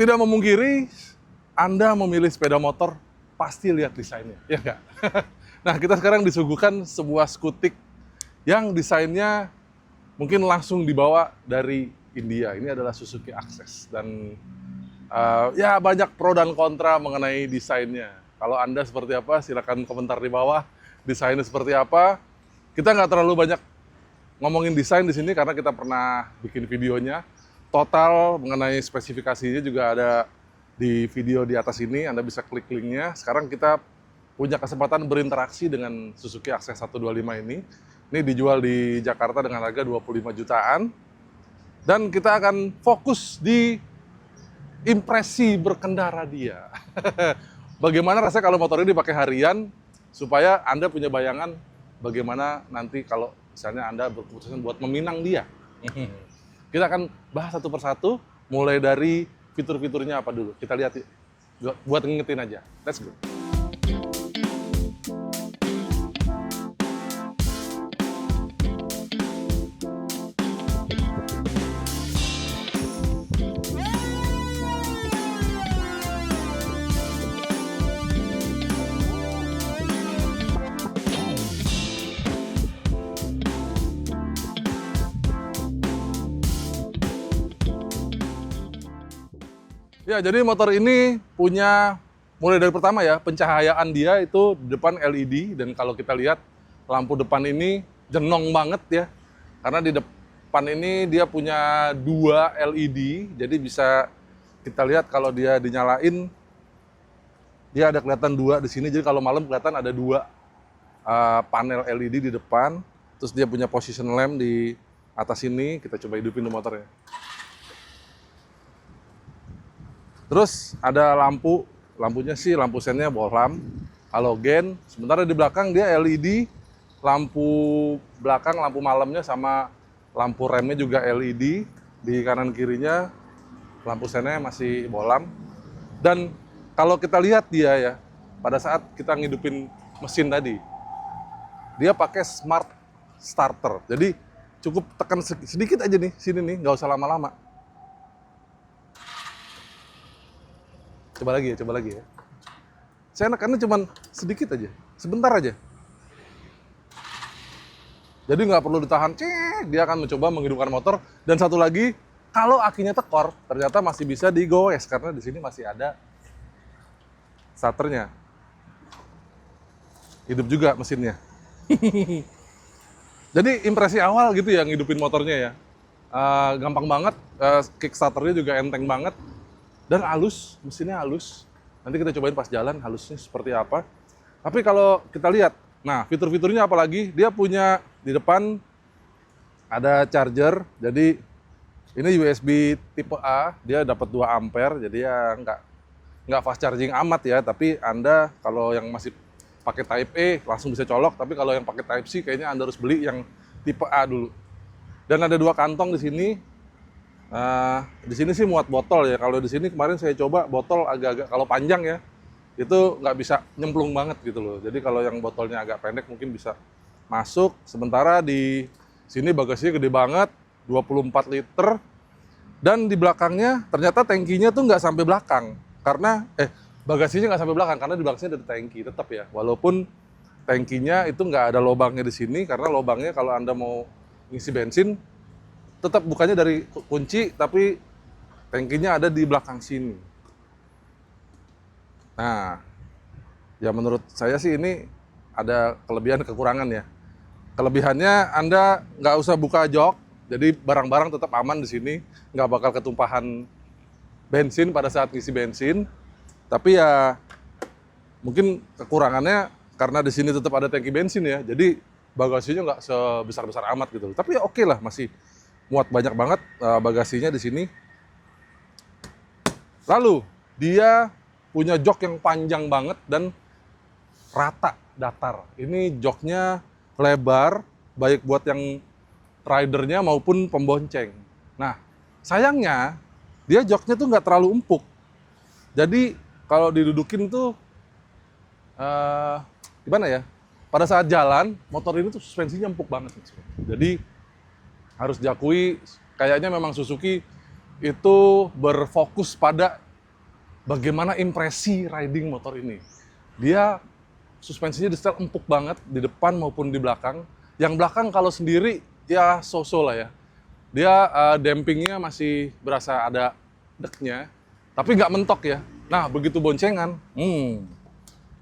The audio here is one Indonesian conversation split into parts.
Tidak memungkiri, Anda memilih sepeda motor, pasti lihat desainnya, ya nggak? Nah, kita sekarang disuguhkan sebuah skutik yang desainnya mungkin langsung dibawa dari India. Ini adalah Suzuki Access. Dan ya banyak pro dan kontra mengenai desainnya. Kalau Anda seperti apa, silakan komentar di bawah. Desainnya seperti apa? Kita nggak terlalu banyak ngomongin desain di sini karena kita pernah bikin videonya. Total mengenai spesifikasinya juga ada di video di atas ini. Anda bisa klik linknya. Sekarang kita punya kesempatan berinteraksi dengan Suzuki Access 125 ini. Ini dijual di Jakarta dengan harga 25 jutaan. Dan kita akan fokus di impresi berkendara dia. Bagaimana rasanya kalau motor ini dipakai harian, supaya Anda punya bayangan bagaimana nanti kalau misalnya Anda berkeputusan buat meminang dia. Kita akan bahas satu persatu, mulai dari fitur-fiturnya apa dulu. Kita lihat buat ngingetin aja. Let's go. Ya, jadi motor ini punya, mulai dari pertama ya, pencahayaan dia itu di depan LED. Dan kalau kita lihat, lampu depan ini jenong banget ya. Karena di depan ini dia punya 2 LED, jadi bisa kita lihat kalau dia dinyalain, dia ada kelihatan 2 di sini. Jadi kalau malam kelihatan ada 2 panel LED di depan. Terus dia punya position lamp di atas ini. Kita coba hidupin dulu motornya. Terus ada lampunya sih lampu sennya bohlam, halogen. Sementara di belakang dia LED, lampu belakang, lampu malamnya sama lampu remnya juga LED. Di kanan kirinya lampu sennya masih bohlam. Dan kalau kita lihat dia ya, pada saat kita ngidupin mesin tadi, dia pakai smart starter. Jadi cukup tekan sedikit aja nih, sini nih, nggak usah lama-lama. Coba lagi ya. Saya nekannya cuma sedikit aja, sebentar aja. Jadi nggak perlu ditahan, dia akan mencoba menghidupkan motor. Dan satu lagi, kalau akinya tekor, ternyata masih bisa digoes karena di sini masih ada starternya. Hidup juga mesinnya. Jadi impresi awal gitu ya ngidupin motornya ya. Gampang banget, kickstarternya juga enteng banget. Dan halus, mesinnya halus. Nanti kita cobain pas jalan halusnya seperti apa. Tapi kalau kita lihat, nah fitur-fiturnya apalagi, dia punya di depan ada charger. Jadi ini USB tipe A, dia dapat 2 ampere. Jadi ya nggak fast charging amat ya. Tapi Anda kalau yang masih pakai Type E langsung bisa colok. Tapi kalau yang pakai Type C kayaknya Anda harus beli yang tipe A dulu. Dan ada 2 kantong di sini. Di sini sih muat botol ya. Kalau di sini kemarin saya coba botol agak-agak, kalau panjang ya, itu nggak bisa nyemplung banget gitu loh. Jadi kalau yang botolnya agak pendek mungkin bisa masuk. Sementara di sini bagasinya gede banget, 24 liter. Dan di belakangnya ternyata tangkinya tuh nggak sampai belakang. Karena, bagasinya nggak sampai belakang, karena di belakangnya ada tangki tetap ya. Walaupun tangkinya itu nggak ada lubangnya di sini, karena lubangnya kalau Anda mau ngisi bensin, tetap bukannya dari kunci, tapi tangkinya ada di belakang sini. Nah, ya menurut saya sih ini ada kelebihan kekurangan ya. Kelebihannya Anda nggak usah buka jok, jadi barang-barang tetap aman di sini, nggak bakal ketumpahan bensin pada saat ngisi bensin. Tapi ya mungkin kekurangannya karena di sini tetap ada tangki bensin ya, jadi bagasinya nggak sebesar-besar amat gitu. Tapi ya oke lah, masih muat banyak banget bagasinya di sini. Lalu dia punya jok yang panjang banget dan rata, datar. Ini joknya lebar, baik buat yang ridernya maupun pembonceng. Nah, sayangnya dia joknya tuh nggak terlalu empuk. Jadi kalau didudukin tuh gimana ya? Pada saat jalan, motor ini tuh suspensinya empuk banget. Jadi harus diakui, kayaknya memang Suzuki itu berfokus pada bagaimana impresi riding motor ini. Dia suspensinya di setel empuk banget di depan maupun di belakang. Yang belakang kalau sendiri ya so-so lah ya. Dia dampingnya masih berasa ada deknya, tapi nggak mentok ya. Nah begitu boncengan,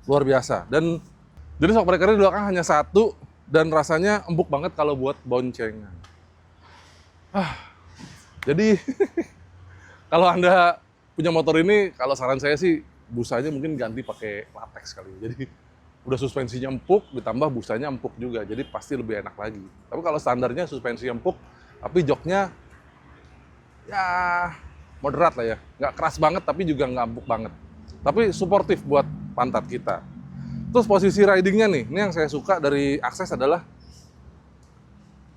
luar biasa. Dan jadi shock breaker di belakang hanya satu dan rasanya empuk banget kalau buat boncengan. Jadi kalau Anda punya motor ini, kalau saran saya sih busanya mungkin ganti pakai latex kali. Jadi udah suspensinya empuk, ditambah busanya empuk juga, jadi pasti lebih enak lagi. Tapi kalau standarnya suspensi empuk, tapi joknya ya moderat lah ya, nggak keras banget tapi juga nggak empuk banget. Tapi suportif buat pantat kita. Terus posisi ridingnya nih, ini yang saya suka dari Access adalah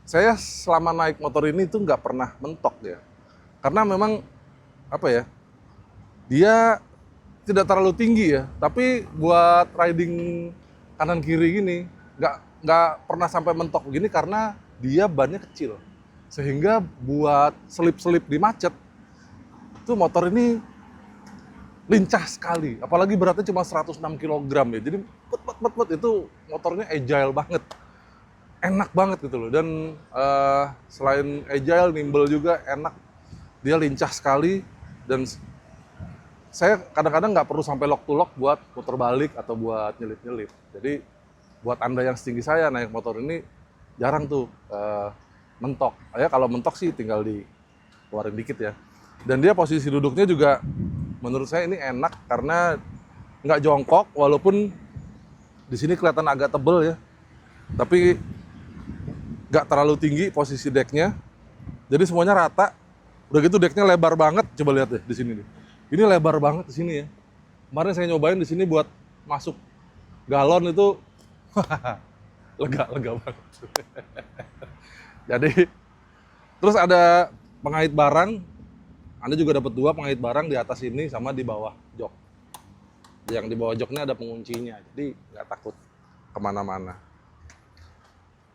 saya selama naik motor ini tuh nggak pernah mentok ya. Karena memang apa ya, dia tidak terlalu tinggi ya, tapi buat riding kanan kiri gini nggak pernah sampai mentok begini karena dia bannya kecil, sehingga buat selip-selip di macet itu motor ini lincah sekali, apalagi beratnya cuma 106 kg ya, jadi itu motornya agile banget, enak banget gitu loh. Dan selain agile, nimble juga enak, dia lincah sekali. Dan saya kadang-kadang nggak perlu sampai lock to lock buat putar balik atau buat nyelip-nyelip. Jadi buat Anda yang setinggi saya naik motor ini jarang tuh mentok. Ya kalau mentok sih tinggal dikeluarin dikit ya. Dan dia posisi duduknya juga menurut saya ini enak karena nggak jongkok, walaupun di sini kelihatan agak tebel ya. Tapi nggak terlalu tinggi posisi decknya. Jadi semuanya rata. Udah gitu decknya lebar banget. Coba lihat deh di sini nih. Ini lebar banget di sini ya. Kemarin saya nyobain di sini buat masuk galon itu lega banget. Jadi terus ada pengait barang. Anda juga dapat 2 pengait barang di atas ini sama di bawah jok. Yang di bawah joknya ada penguncinya, jadi nggak takut kemana-mana.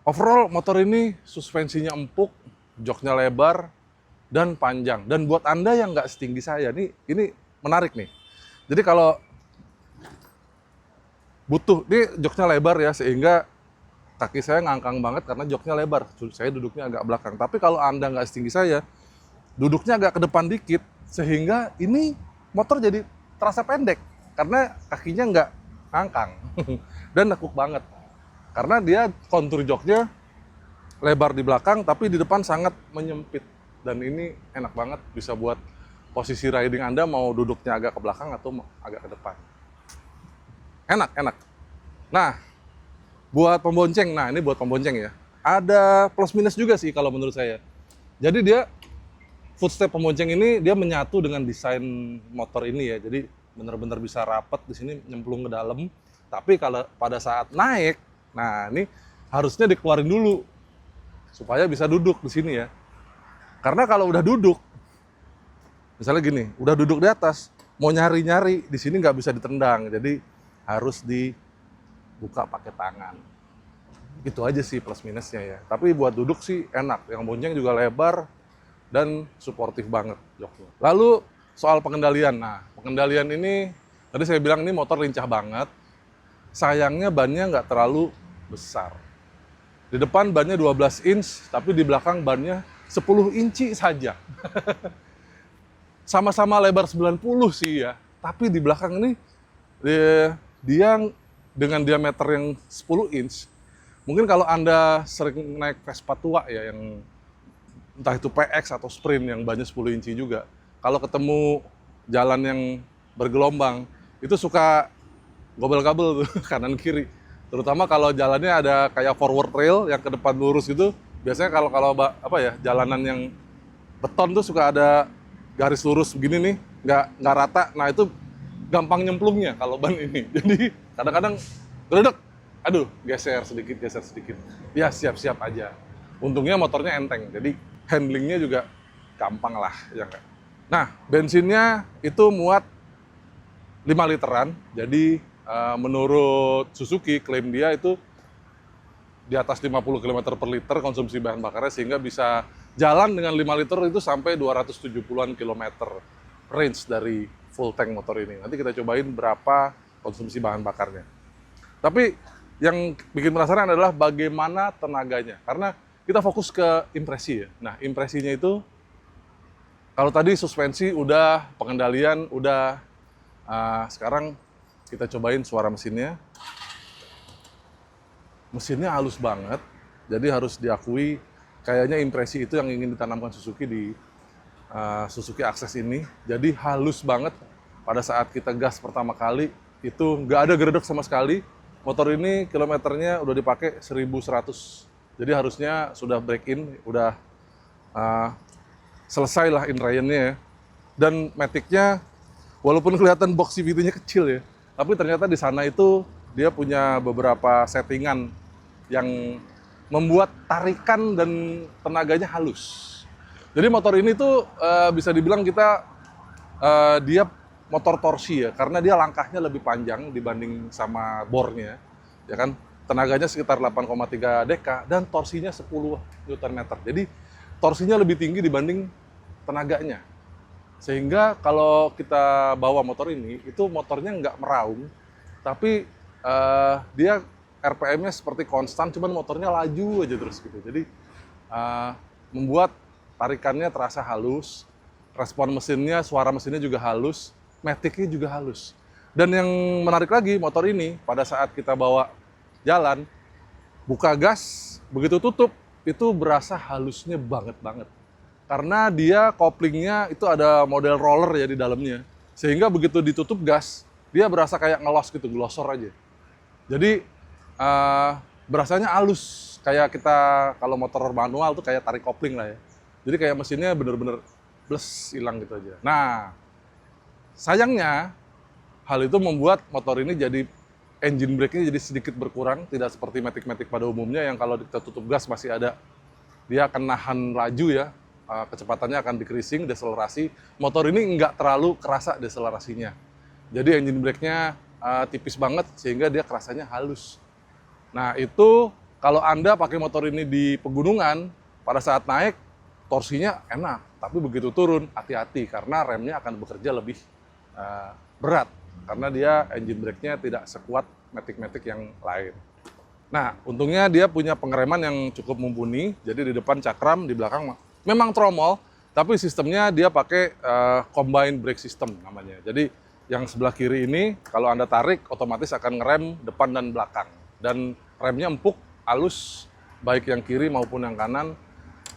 Overall motor ini suspensinya empuk, joknya lebar, dan panjang. Dan buat Anda yang nggak setinggi saya, ini menarik nih. Jadi kalau butuh, ini joknya lebar ya, sehingga kaki saya ngangkang banget karena joknya lebar. Saya duduknya agak belakang. Tapi kalau Anda nggak setinggi saya, duduknya agak ke depan dikit, sehingga ini motor jadi terasa pendek. Karena kakinya nggak ngangkang. Dan nekuk banget. Karena dia kontur joknya lebar di belakang, tapi di depan sangat menyempit. Dan ini enak banget, bisa buat posisi riding Anda mau duduknya agak ke belakang atau agak ke depan. Enak. Nah, buat pembonceng, ini buat pembonceng ya. Ada plus minus juga sih kalau menurut saya. Jadi dia, footstep pembonceng ini dia menyatu dengan desain motor ini ya. Jadi benar-benar bisa rapat di sini, nyemplung ke dalam. Tapi kalau pada saat naik, nah ini harusnya dikeluarin dulu supaya bisa duduk di sini ya. Karena kalau udah duduk, misalnya gini, udah duduk di atas, mau nyari-nyari di sini nggak bisa ditendang, jadi harus dibuka pakai tangan. Itu aja sih plus minusnya ya. Tapi buat duduk sih enak, yang bonceng juga lebar dan suportif banget joknya. Lalu soal pengendalian, pengendalian ini tadi saya bilang ini motor lincah banget. Sayangnya bannya nggak terlalu besar. Di depan bannya 12 inch, tapi di belakang bannya 10 inci saja. Sama-sama lebar 90 sih ya, tapi di belakang ini dia dengan diameter yang 10 inch. Mungkin kalau Anda sering naik Vespa tua ya, yang entah itu PX atau Sprint yang bannya 10 inci juga, kalau ketemu jalan yang bergelombang, itu suka gobel-gabel tuh kanan kiri. Terutama kalau jalannya ada kayak forward rail yang ke depan lurus gitu. Biasanya kalau jalanan yang beton tuh suka ada garis lurus begini nih, nggak rata. Nah itu gampang nyemplungnya kalau ban ini. Jadi kadang-kadang geledek, aduh geser sedikit. Ya siap-siap aja. Untungnya motornya enteng, jadi handlingnya juga gampang lah. Ya nggak? Nah bensinnya itu muat 5 literan, jadi menurut Suzuki klaim dia itu di atas 50 km per liter konsumsi bahan bakarnya, sehingga bisa jalan dengan 5 liter itu sampai 270-an kilometer range dari full tank motor ini. Nanti kita cobain berapa konsumsi bahan bakarnya. Tapi yang bikin penasaran adalah bagaimana tenaganya. Karena kita fokus ke impresi ya. Nah, impresinya itu kalau tadi suspensi udah, pengendalian udah, sekarang kita cobain suara mesinnya. Mesinnya halus banget, jadi harus diakui kayaknya impresi itu yang ingin ditanamkan Suzuki di Suzuki Access ini. Jadi halus banget pada saat kita gas pertama kali, itu nggak ada geredek sama sekali. Motor ini kilometernya udah dipakai 1100, jadi harusnya sudah break in, udah selesai lah inline-nya ya. Dan Matic-nya walaupun kelihatan box CVT-nya kecil ya, tapi ternyata di sana itu dia punya beberapa settingan yang membuat tarikan dan tenaganya halus. Jadi motor ini tuh bisa dibilang kita dia motor torsi ya, karena dia langkahnya lebih panjang dibanding sama bornya, ya kan? Tenaganya sekitar 8,3 dk dan torsinya 10 Nm. Jadi torsinya lebih tinggi dibanding tenaganya. Sehingga kalau kita bawa motor ini, itu motornya nggak meraung, tapi dia RPM-nya seperti konstan, cuman motornya laju aja terus gitu. Jadi membuat tarikannya terasa halus, respon mesinnya, suara mesinnya juga halus, Matic-nya juga halus. Dan yang menarik lagi, motor ini pada saat kita bawa jalan, buka gas, begitu tutup, itu berasa halusnya banget. Karena dia koplingnya itu ada model roller ya di dalamnya. Sehingga begitu ditutup gas, dia berasa kayak ngelos gitu, glosor aja. Jadi berasanya halus, kayak kita kalau motor manual tuh kayak tarik kopling lah ya. Jadi kayak mesinnya bener-bener bles, hilang gitu aja. Nah, sayangnya hal itu membuat motor ini jadi engine brake-nya jadi sedikit berkurang, tidak seperti Matic-Matic pada umumnya yang kalau kita tutup gas masih ada, dia akan nahan laju ya, kecepatannya akan decreasing, deselerasi. Motor ini nggak terlalu kerasa deselerasinya. Jadi engine brake-nya tipis banget sehingga dia kerasanya halus. Nah itu kalau Anda pakai motor ini di pegunungan, pada saat naik torsinya enak, tapi begitu turun hati-hati karena remnya akan bekerja lebih berat karena dia engine brake-nya tidak sekuat Matic-Matic yang lain. Nah untungnya dia punya pengereman yang cukup mumpuni, jadi di depan cakram, di belakang memang tromol, tapi sistemnya dia pakai combined brake system namanya. Jadi yang sebelah kiri ini kalau Anda tarik otomatis akan ngerem depan dan belakang. Dan remnya empuk, halus, baik yang kiri maupun yang kanan.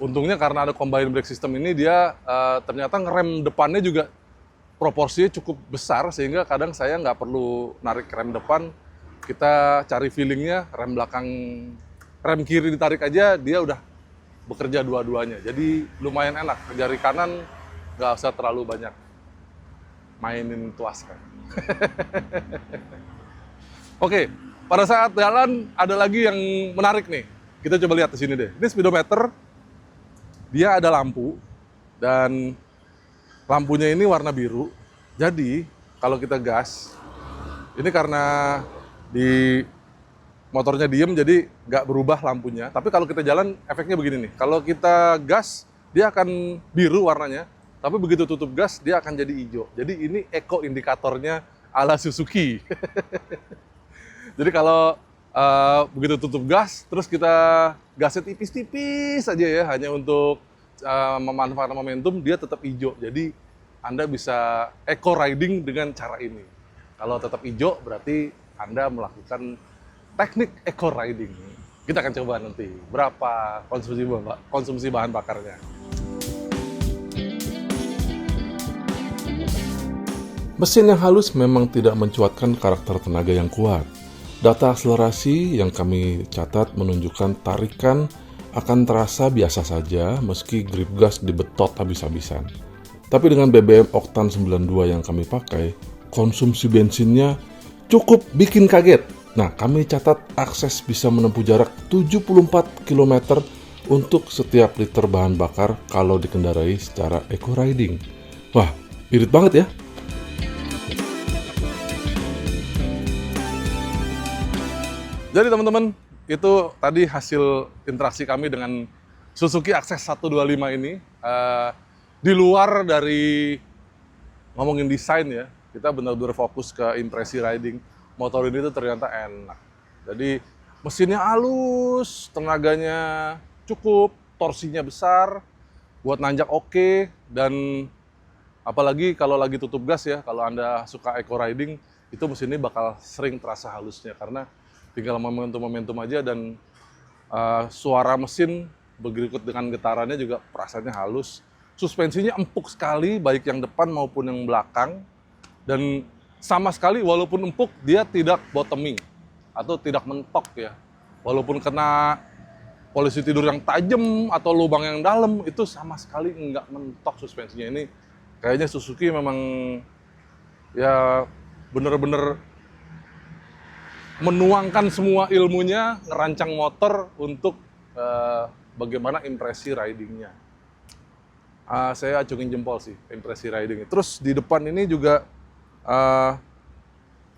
Untungnya karena ada combined brake system ini dia ternyata ngerem depannya juga proporsinya cukup besar sehingga kadang saya nggak perlu narik rem depan, kita cari feelingnya, rem belakang, rem kiri ditarik aja dia udah bekerja dua-duanya. Jadi lumayan enak, jari kanan nggak usah terlalu banyak mainin tuas kan. Oke, pada saat jalan ada lagi yang menarik nih. Kita coba lihat di sini deh. Ini speedometer, dia ada lampu dan lampunya ini warna biru. Jadi kalau kita gas, ini karena di motornya diem jadi nggak berubah lampunya. Tapi kalau kita jalan efeknya begini nih. Kalau kita gas, dia akan biru warnanya. Tapi begitu tutup gas, dia akan jadi hijau. Jadi ini eco indikatornya ala Suzuki. Jadi kalau begitu tutup gas, terus kita gasnya tipis-tipis aja ya, hanya untuk memanfaatkan momentum, dia tetap hijau. Jadi Anda bisa eco riding dengan cara ini. Kalau tetap hijau, berarti Anda melakukan teknik eco riding. Kita akan coba nanti berapa konsumsi bahan bakarnya. Mesin yang halus memang tidak mencuatkan karakter tenaga yang kuat. Data akselerasi yang kami catat menunjukkan tarikan akan terasa biasa saja meski grip gas dibetot habis-habisan. Tapi dengan BBM oktan 92 yang kami pakai, konsumsi bensinnya cukup bikin kaget. Nah, kami catat Access bisa menempuh jarak 74 km untuk setiap liter bahan bakar kalau dikendarai secara eco riding. Wah, irit banget ya. Jadi teman-teman, itu tadi hasil interaksi kami dengan Suzuki Access 125 ini. Di luar dari ngomongin desain ya, kita benar-benar fokus ke impresi riding. Motor ini tuh ternyata enak. Jadi mesinnya halus, tenaganya cukup, torsinya besar, buat nanjak oke, dan apalagi kalau lagi tutup gas ya, kalau Anda suka eco riding, itu mesin ini bakal sering terasa halusnya karena tinggal momentum-momentum aja dan suara mesin berikut dengan getarannya juga perasaannya halus. Suspensinya empuk sekali, baik yang depan maupun yang belakang. Dan sama sekali walaupun empuk, dia tidak bottoming atau tidak mentok ya. Walaupun kena polisi tidur yang tajam atau lubang yang dalam, itu sama sekali nggak mentok suspensinya. Ini kayaknya Suzuki memang ya bener-bener menuangkan semua ilmunya ngerancang motor untuk bagaimana impresi ridingnya. Saya acungin jempol sih impresi ridingnya. Terus di depan ini juga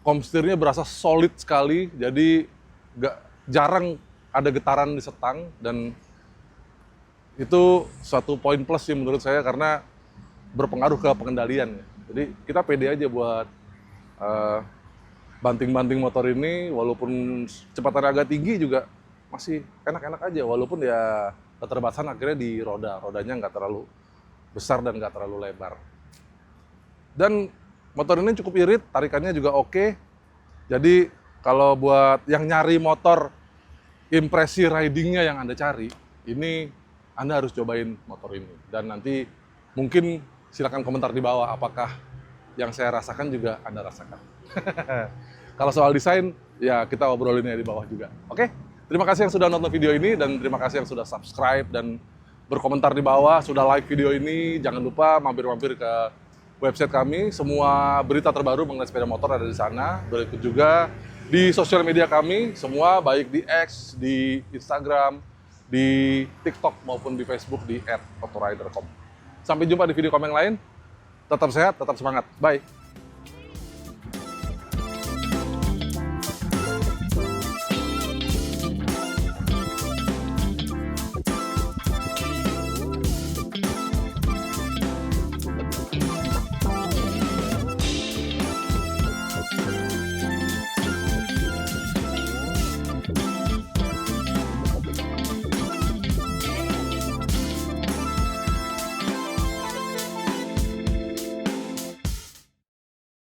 komstirnya berasa solid sekali, jadi jarang ada getaran di setang, dan itu suatu poin plus sih menurut saya karena berpengaruh ke pengendalian. Jadi kita pede aja buat banting-banting motor ini, walaupun kecepatannya agak tinggi juga masih enak-enak aja, walaupun ya keterbatasan akhirnya di rodanya nggak terlalu besar dan nggak terlalu lebar. Dan motor ini cukup irit, tarikannya juga oke. Jadi kalau buat yang nyari motor impresi ridingnya yang Anda cari, ini Anda harus cobain motor ini. Dan nanti mungkin silakan komentar di bawah apakah yang saya rasakan juga Anda rasakan. Kalau soal desain, ya kita obrolinnya di bawah juga. Oke? Terima kasih yang sudah nonton video ini, dan terima kasih yang sudah subscribe dan berkomentar di bawah, sudah like video ini. Jangan lupa mampir-mampir ke website kami. Semua berita terbaru mengenai sepeda motor ada di sana. Berikut juga di sosial media kami, semua baik di X, di Instagram, di TikTok maupun di Facebook di @autorider.com. Sampai jumpa di video komen lain. Tetap sehat, tetap semangat. Bye.